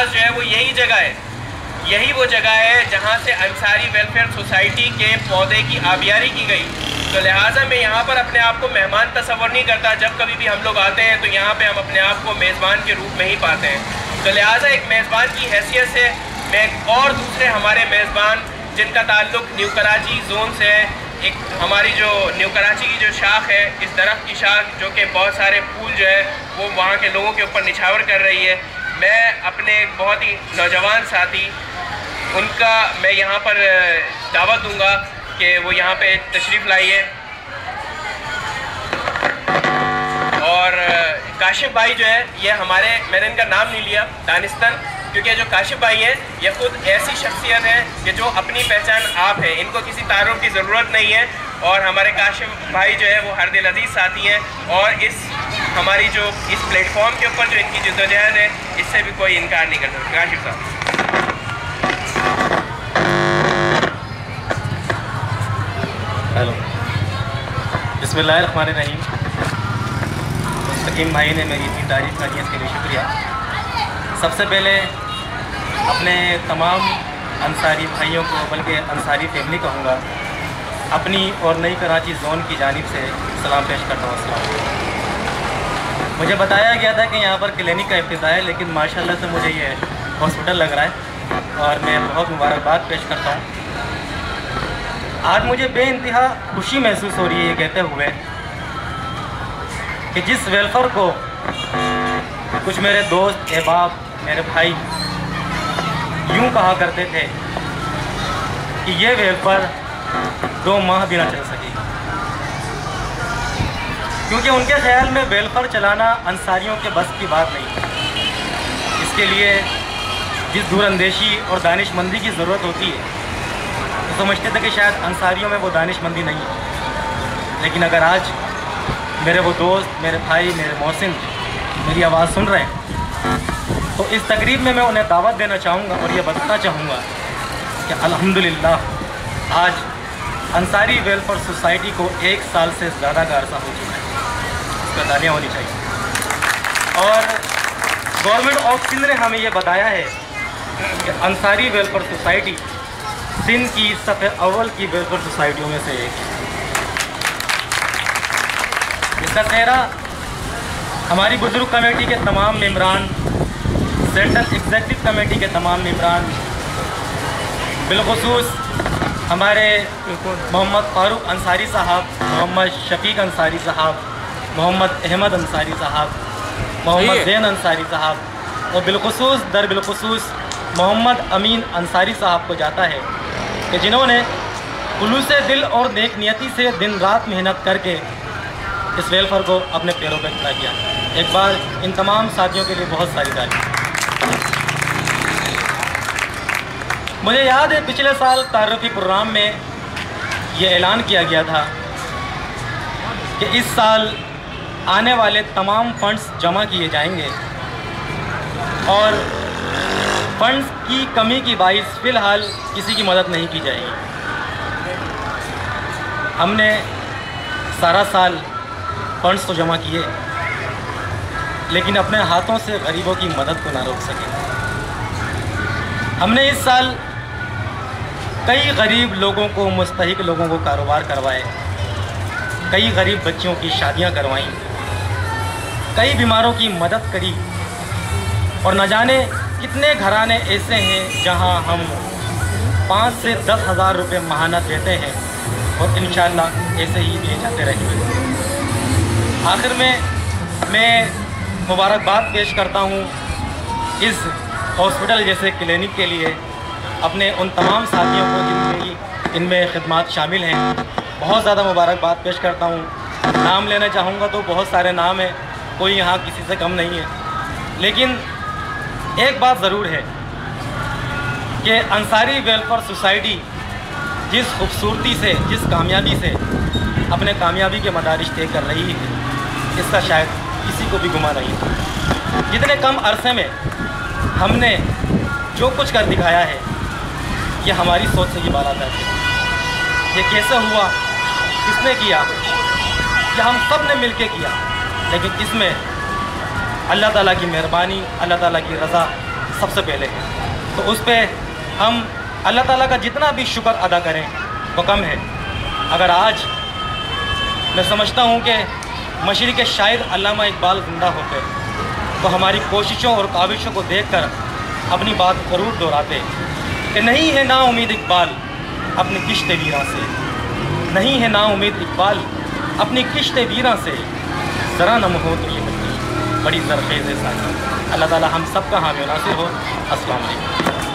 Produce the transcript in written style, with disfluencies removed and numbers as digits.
پاس جو ہے وہ یہی جگہ ہے، یہی وہ جگہ ہے جہاں سے انصاری ویلفیئر سوسائٹی کے پودے کی آبیاری کی گئی. تو لہٰذا میں یہاں پر اپنے آپ کو مہمان تصور نہیں کرتا. جب کبھی بھی ہم لوگ آتے ہیں تو یہاں پہ ہم اپنے آپ کو میزبان کے روپ میں ہی پاتے ہیں. تو لہٰذا ایک میزبان کی حیثیت سے میں اور دوسرے ہمارے میزبان جن کا تعلق نیو کراچی زون سے ہے، ایک ہماری جو نیو کراچی کی جو شاخ ہے، اس درخت کی شاخ جو کہ بہت سارے پھول جو ہے وہ وہاں کے لوگوں کے اوپر نچھاور کر رہی ہے، میں اپنے ایک بہت ہی نوجوان ساتھی ان کا میں یہاں پر دعوت دوں گا کہ وہ یہاں پہ تشریف لائیے. اور کاشف بھائی جو ہے یہ ہمارے، میں نے ان کا نام نہیں لیا، دانستان، کیونکہ جو کاشف بھائی ہیں یہ خود ایسی شخصیت ہے کہ جو اپنی پہچان آپ ہے، ان کو کسی تعارف کی ضرورت نہیں ہے. اور ہمارے کاشف بھائی جو ہے وہ ہر دل عزیز ساتھی ہیں، اور اس ہماری جو اس پلیٹ فارم کے اوپر جو ان کی جدوجہد ہے اس سے بھی کوئی انکار نہیں کر سکتا. کاشف صاحب. ہیلو، بسم اللہ الرحمن الرحیم. مستقیم بھائی نے میری اتنی تعریف کر دی، اس کے لیے شکریہ. سب سے پہلے اپنے تمام انصاری بھائیوں کو، بلکہ انصاری فیملی کہوں گا، اپنی اور نئی کراچی زون کی جانب سے سلام پیش کرتا ہوں. السلام. مجھے بتایا گیا تھا کہ یہاں پر کلینک کا افتتاح ہے، لیکن ماشاءاللہ سے مجھے یہ ہاسپٹل لگ رہا ہے اور میں بہت مبارکباد پیش کرتا ہوں. آج مجھے بے انتہا خوشی محسوس ہو رہی ہے یہ کہتے ہوئے کہ جس ویلفیئر کو کچھ میرے دوست، احباب، میرے بھائی یوں کہا کرتے تھے کہ یہ ویلفیئر 2 ماہ بھی نہ چل سکے، کیونکہ ان کے خیال میں ویلفیئر چلانا انصاریوں کے بس کی بات نہیں. اس کے لیے جس دور اندیشی اور دانش مندی کی ضرورت ہوتی ہے، تو سمجھتے تھے کہ شاید انصاریوں میں وہ دانش مندی نہیں ہے. لیکن اگر آج میرے وہ دوست، میرے بھائی، میرے محسن میری آواز سن رہے ہیں تو اس تقریب میں انہیں دعوت دینا چاہوں گا اور یہ بتانا چاہوں گا کہ الحمدللہ آج انصاری ویلفیئر سوسائٹی کو 1 سال سے زیادہ کا عرصہ ہو چکا ہے. اس پر تالیاں ہونی چاہیے. اور گورنمنٹ آف سندھ نے ہمیں یہ بتایا ہے کہ انصاری ویلفیئر سوسائٹی سندھ کی صف اول کی ویلفیئر سوسائٹیوں میں سے ایک ہے. اس کا چہرہ ہماری بزرگ کمیٹی کے تمام ممبران، سینٹرل ایگزیکٹو کمیٹی کے تمام ممبران، بالخصوص ہمارے محمد فاروق انصاری صاحب، محمد شفیق انصاری صاحب، محمد احمد انصاری صاحب، محمد زین انصاری صاحب اور بالخصوص محمد امین انصاری صاحب کو جاتا ہے کہ جنہوں نے خلوص دل اور نیک نیتی سے دن رات محنت کر کے اس ویلفیئر کو اپنے پیروں پہ کھڑا کیا. ایک بار ان تمام ساتھیوں کے لیے بہت ساری تعریف. مجھے یاد ہے پچھلے سال تعارفی پروگرام میں یہ اعلان کیا گیا تھا کہ اس سال آنے والے تمام فنڈز جمع کیے جائیں گے اور فنڈز کی کمی کی باعث فی الحال کسی کی مدد نہیں کی جائے گی. ہم نے سارا سال فنڈز تو جمع کیے لیکن اپنے ہاتھوں سے غریبوں کی مدد کو نہ روک سکے. ہم نے اس سال کئی غریب لوگوں کو، مستحق لوگوں کو کاروبار کروائے، کئی غریب بچیوں کی شادیاں کروائیں، کئی بیماروں کی مدد کری اور نہ جانے کتنے گھرانے ایسے ہیں جہاں ہم 5 سے 10 ہزار روپے ماہانہ دیتے ہیں اور انشاءاللہ ایسے ہی دیے جاتے رہیں گے. آخر میں مبارکباد پیش کرتا ہوں اس ہاسپٹل جیسے کلینک کے لیے اپنے ان تمام ساتھیوں کو ان میں خدمات شامل ہیں. بہت زیادہ مبارکباد پیش کرتا ہوں. نام لینا چاہوں گا تو بہت سارے نام ہیں، کوئی یہاں کسی سے کم نہیں ہے. لیکن ایک بات ضرور ہے کہ انصاری ویلفیئر سوسائٹی جس خوبصورتی سے، جس کامیابی سے اپنے کامیابی کے مدارج طے کر رہی ہے، اس کا شاید کسی کو بھی گمان نہیں تھا. جتنے کم عرصے میں ہم نے جو کچھ کر دکھایا ہے یہ ہماری سوچ سے بھی بالاتر ہے. یہ کیسے ہوا، کس نے کیا، یہ ہم سب نے مل کے کیا، لیکن اس میں اللہ تعالیٰ کی مہربانی، اللہ تعالیٰ کی رضا سب سے پہلے ہے، تو اس پہ ہم اللہ تعالیٰ کا جتنا بھی شکر ادا کریں وہ کم ہے۔ اگر آج میں سمجھتا ہوں کہ مشرق شاعر علامہ اقبال زندہ ہوتے تو ہماری کوششوں اور کاوشوں کو دیکھ کر اپنی بات ضرور دہراتے کہ نہیں ہے نا امید اقبال اپنی کشت ویراں سے، نہیں ہے نا امید اقبال اپنی کشت ویراں سے، ذرا نم ہو تو یہ مٹی بڑی زرخیز ہے ساتھ۔ اللہ تعالیٰ ہم سب کا حامی و ناصر ہو۔ السلام علیکم۔